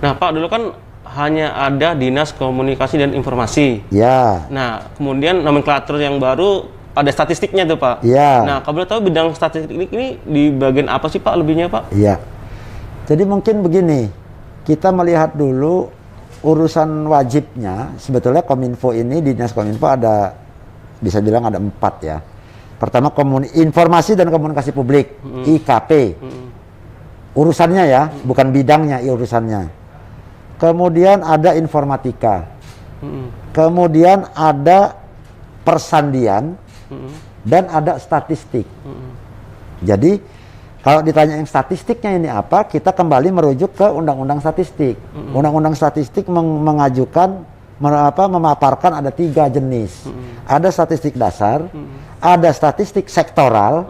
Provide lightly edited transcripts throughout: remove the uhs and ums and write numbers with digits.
Nah Pak, dulu kan hanya ada Dinas Komunikasi dan Informasi. Ya. Nah, kemudian nomenklatur yang baru ada statistiknya tuh Pak. Ya. Nah, kalau boleh tahu bidang statistik ini di bagian apa sih Pak lebihnya Pak? Iya. Jadi mungkin begini, kita melihat dulu urusan wajibnya. Sebetulnya Kominfo ini, Dinas Kominfo ada, bisa bilang ada 4 ya. Pertama Informasi dan Komunikasi Publik, IKP. Urusannya ya, bukan bidangnya, urusannya. Kemudian ada informatika, kemudian ada persandian, dan ada statistik. Jadi kalau ditanya yang statistiknya ini apa, kita kembali merujuk ke Undang-Undang Statistik. Undang-Undang Statistik mengajukan, memaparkan ada 3 jenis. Ada statistik dasar, ada statistik sektoral,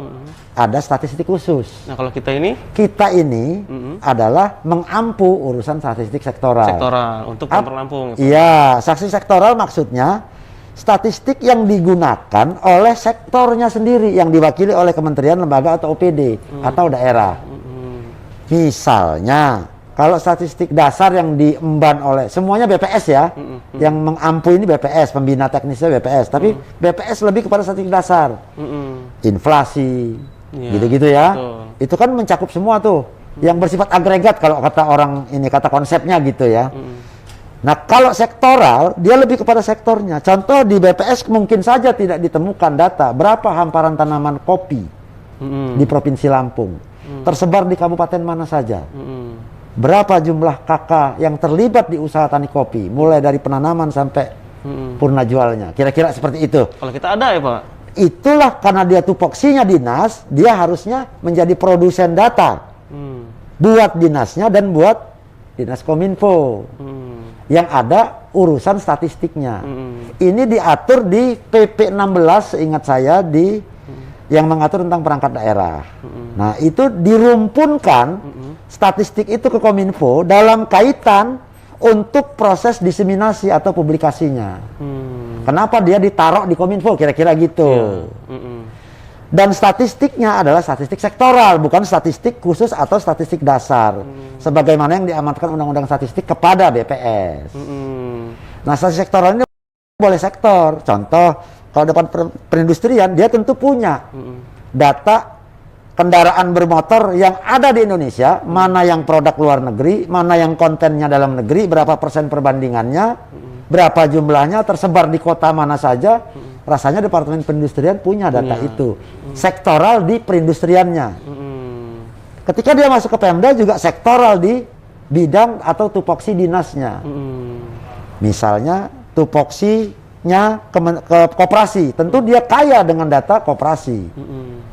ada statistik khusus. Nah, kalau kita ini? Kita ini adalah mengampu urusan statistik sektoral. Sektoral, untuk memperlampung. Iya, statistik sektoral maksudnya statistik yang digunakan oleh sektornya sendiri, yang diwakili oleh kementerian, lembaga, atau OPD, atau daerah. Misalnya, kalau statistik dasar yang diemban oleh, semuanya BPS ya, yang mengampu ini BPS, pembina teknisnya BPS, tapi BPS lebih kepada statistik dasar. Inflasi, gitu-gitu ya. Betul. Itu kan mencakup semua tuh, yang bersifat agregat kalau kata orang ini, kata konsepnya gitu ya. Nah, kalau sektoral, dia lebih kepada sektornya. Contoh di BPS mungkin saja tidak ditemukan data berapa hamparan tanaman kopi di Provinsi Lampung, tersebar di kabupaten mana saja. Berapa jumlah KK yang terlibat di usaha tani kopi, mulai dari penanaman sampai purna jualnya. Kira-kira seperti itu. Kalau kita ada ya Pak? Itulah karena dia tupoksinya dinas, dia harusnya menjadi produsen data. Buat dinasnya dan buat Dinas Kominfo. Yang ada urusan statistiknya. Ini diatur di PP 16 seingat saya, yang mengatur tentang perangkat daerah. Nah, itu dirumpunkan statistik itu ke Kominfo dalam kaitan untuk proses diseminasi atau publikasinya. Kenapa dia ditaruh di Kominfo, kira-kira gitu. Dan statistiknya adalah statistik sektoral, bukan statistik khusus atau statistik dasar. Sebagaimana yang diamanatkan Undang-Undang Statistik kepada BPS. Nah, statistik sektoral ini boleh sektor. Contoh, kalau depan perindustrian, dia tentu punya data kendaraan bermotor yang ada di Indonesia, mana yang produk luar negeri, mana yang kontennya dalam negeri, berapa persen perbandingannya, berapa jumlahnya, tersebar di kota mana saja. Rasanya Departemen Perindustrian punya data itu. Sektoral di perindustriannya. Ketika dia masuk ke Pemda juga sektoral di bidang atau tupoksi dinasnya. Misalnya tupoksinya ke koperasi, tentu dia kaya dengan data koperasi.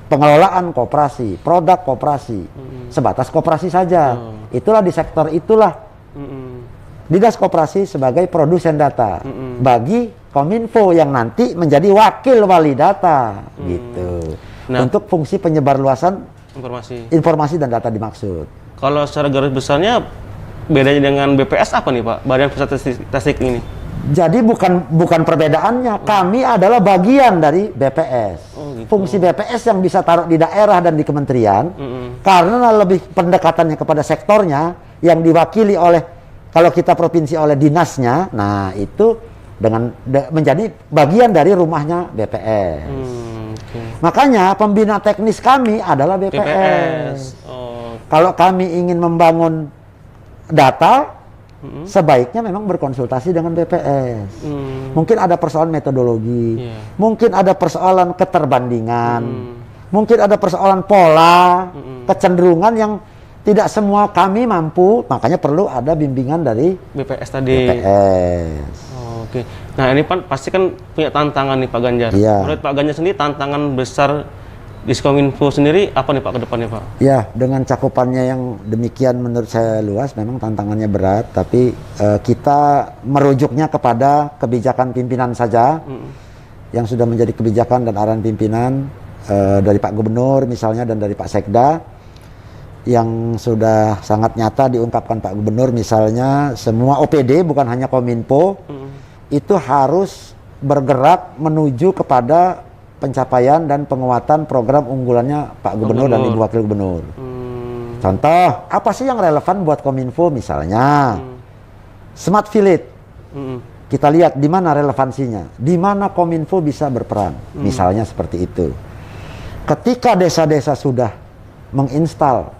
Pengelolaan koperasi, produk koperasi. Sebatas koperasi saja. Itulah di sektor itulah. Dinas Koperasi sebagai produsen data bagi Kominfo yang nanti menjadi wakil wali data gitu. Nah, untuk fungsi penyebarluasan informasi dan data dimaksud. Kalau secara garis besarnya bedanya dengan BPS apa nih Pak? Badan Pusat Statistik ini? Jadi bukan perbedaannya. Kami adalah bagian dari BPS. Gitu. Fungsi BPS yang bisa taruh di daerah dan di kementerian karena lebih pendekatannya kepada sektornya yang diwakili oleh, kalau kita provinsi oleh dinasnya, nah itu menjadi bagian dari rumahnya BPS. Makanya pembina teknis kami adalah BPS. Kalau kami ingin membangun data, sebaiknya memang berkonsultasi dengan BPS. Mungkin ada persoalan metodologi, mungkin ada persoalan keterbandingan, mungkin ada persoalan pola, kecenderungan yang tidak semua kami mampu, makanya perlu ada bimbingan dari BPS tadi. BPS. Oke. Nah, ini pasti kan punya tantangan nih Pak Ganjar. Menurut Pak Ganjar sendiri tantangan besar Diskominfo sendiri apa nih Pak ke depannya Pak? Ya, dengan cakupannya yang demikian menurut saya luas, memang tantangannya berat, tapi kita merujuknya kepada kebijakan pimpinan saja, yang sudah menjadi kebijakan dan arahan pimpinan dari Pak Gubernur misalnya dan dari Pak Sekda, yang sudah sangat nyata diungkapkan Pak Gubernur, misalnya semua OPD bukan hanya Kominfo itu harus bergerak menuju kepada pencapaian dan penguatan program unggulannya Pak Gubernur dan Ibu Wakil Gubernur. Contoh, apa sih yang relevan buat Kominfo misalnya? Smart Village. Kita lihat di mana relevansinya, di mana Kominfo bisa berperan. Misalnya seperti itu. Ketika desa-desa sudah menginstal,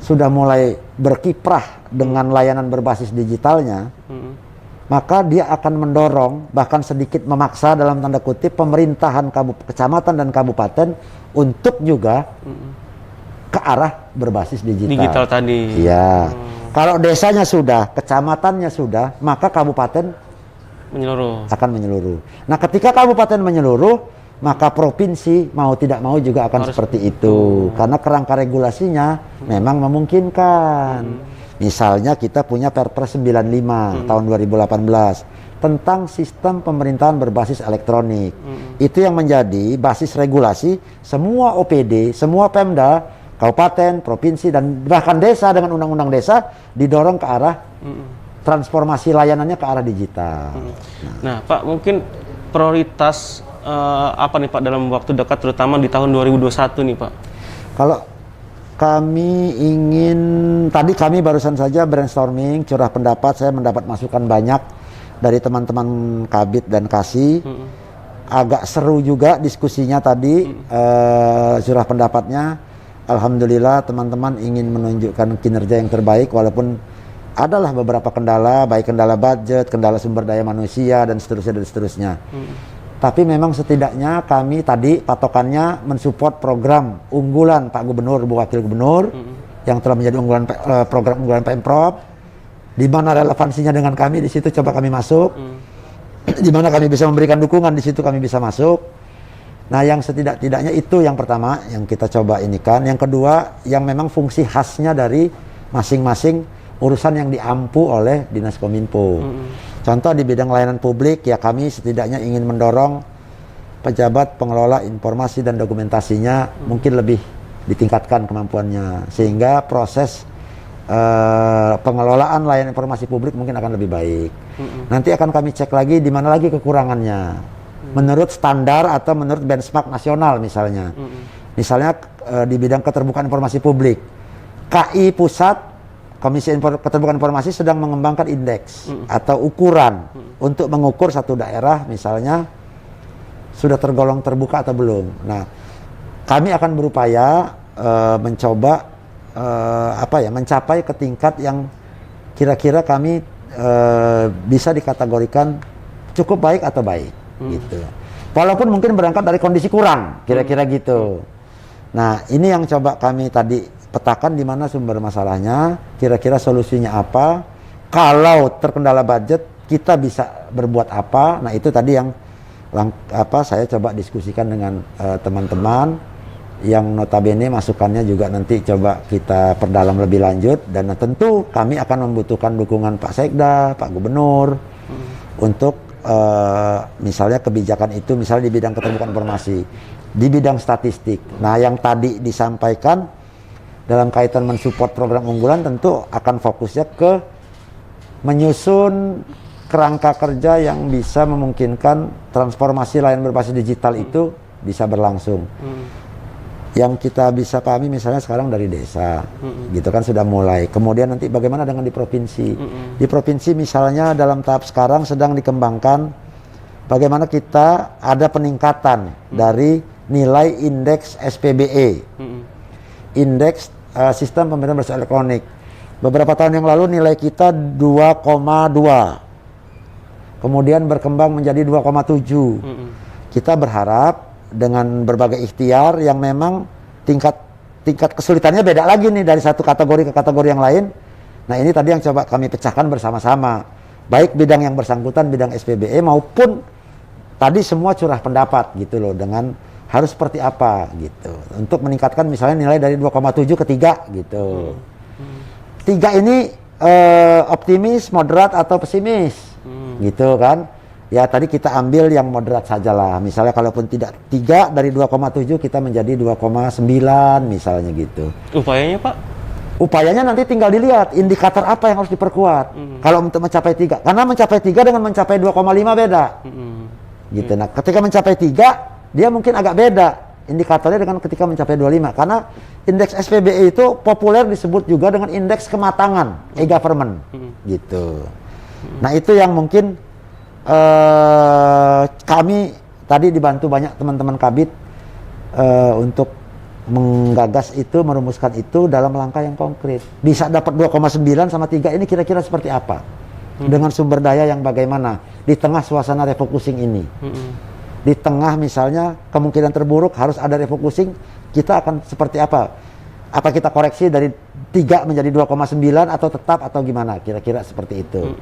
sudah mulai berkiprah dengan layanan berbasis digitalnya, maka dia akan mendorong, bahkan sedikit memaksa dalam tanda kutip pemerintahan kecamatan dan kabupaten untuk juga ke arah berbasis digital. Digital tadi. Iya. Kalau desanya sudah, kecamatannya sudah, maka kabupaten menyeluruh. Akan menyeluruh. Nah, ketika kabupaten menyeluruh, maka provinsi mau tidak mau juga akan seperti itu. Karena kerangka regulasinya memang memungkinkan. Misalnya kita punya Perpres 95 tahun 2018 tentang sistem pemerintahan berbasis elektronik. Itu yang menjadi basis regulasi semua OPD, semua Pemda, kabupaten, provinsi, dan bahkan desa dengan undang-undang desa didorong ke arah transformasi layanannya ke arah digital. Nah, Pak, mungkin prioritas apa nih Pak dalam waktu dekat, terutama di tahun 2021 nih Pak? Kalau kami ingin, tadi kami barusan saja brainstorming, curah pendapat, saya mendapat masukan banyak dari teman-teman Kabid dan Kasih. Agak seru juga diskusinya tadi, curah pendapatnya. Alhamdulillah teman-teman ingin menunjukkan kinerja yang terbaik, walaupun adalah beberapa kendala, baik kendala budget, kendala sumber daya manusia, dan seterusnya. Tapi memang setidaknya kami tadi patokannya mensupport program unggulan Pak Gubernur, Bu Wakil Gubernur, yang telah menjadi program unggulan Pemprov. Di mana relevansinya dengan kami, di situ coba kami masuk. Di mana kami bisa memberikan dukungan, di situ kami bisa masuk. Nah, yang setidak-tidaknya itu yang pertama yang kita coba ini kan. Yang kedua, yang memang fungsi khasnya dari masing-masing urusan yang diampu oleh Dinas Kominfo. Contoh di bidang layanan publik, ya kami setidaknya ingin mendorong pejabat pengelola informasi dan dokumentasinya mungkin lebih ditingkatkan kemampuannya, sehingga proses pengelolaan layanan informasi publik mungkin akan lebih baik. Nanti akan kami cek lagi di mana lagi kekurangannya. Menurut standar atau menurut benchmark nasional misalnya. Misalnya di bidang keterbukaan informasi publik. KI Pusat, Komisi Keterbukaan Informasi sedang mengembangkan indeks atau ukuran untuk mengukur satu daerah misalnya sudah tergolong terbuka atau belum. Nah, kami akan berupaya mencoba mencapai ke tingkat yang kira-kira kami bisa dikategorikan cukup baik atau baik. Gitu. Walaupun mungkin berangkat dari kondisi kurang, kira-kira gitu. Nah, ini yang coba kami tadi petakan di mana sumber masalahnya, kira-kira solusinya apa. Kalau terkendala budget, kita bisa berbuat apa. Nah, itu tadi yang saya coba diskusikan dengan teman-teman yang notabene masukannya juga nanti coba kita perdalam lebih lanjut, dan tentu kami akan membutuhkan dukungan Pak Sekda, Pak Gubernur untuk misalnya kebijakan itu, misalnya di bidang keterbukaan informasi, di bidang statistik. Nah, yang tadi disampaikan dalam kaitan mensupport program unggulan tentu akan fokusnya ke menyusun kerangka kerja yang bisa memungkinkan transformasi layanan berbasis digital itu bisa berlangsung. Yang kita bisa pahami misalnya sekarang dari desa, gitu kan sudah mulai. Kemudian nanti bagaimana dengan di provinsi? Di provinsi misalnya dalam tahap sekarang sedang dikembangkan bagaimana kita ada peningkatan dari nilai indeks SPBE, indeks sistem pembayaran berbasis elektronik. Beberapa tahun yang lalu nilai kita 2,2, kemudian berkembang menjadi 2,7. Kita berharap dengan berbagai ikhtiar yang memang tingkat kesulitannya beda lagi nih dari satu kategori ke kategori yang lain. Nah, ini tadi yang coba kami pecahkan bersama-sama, baik bidang yang bersangkutan, bidang SPBE maupun tadi semua curah pendapat gitu loh, dengan harus seperti apa gitu untuk meningkatkan misalnya nilai dari 2,7 ke 3 gitu. 3 ini optimis, moderat atau pesimis gitu kan. Ya tadi kita ambil yang moderat sajalah. Misalnya kalaupun tidak 3 dari 2,7 kita menjadi 2,9 misalnya gitu. Upayanya Pak? Upayanya nanti tinggal dilihat indikator apa yang harus diperkuat. Kalau untuk mencapai 3, karena mencapai 3 dengan mencapai 2,5 beda. Gitu. Nah, ketika mencapai 3 dia mungkin agak beda indikatornya dengan ketika mencapai 25. Karena indeks SPBE itu populer disebut juga dengan indeks kematangan e-government, gitu. Nah itu yang mungkin kami tadi dibantu banyak teman-teman Kabid untuk menggagas itu, merumuskan itu dalam langkah yang konkret. Bisa dapat 2,9 sama 3 ini kira-kira seperti apa? Dengan sumber daya yang bagaimana di tengah suasana refocusing ini? Di tengah misalnya kemungkinan terburuk harus ada refocusing, kita akan seperti apa? Apa kita koreksi dari 3 menjadi 2,9 atau tetap atau gimana? Kira-kira seperti itu.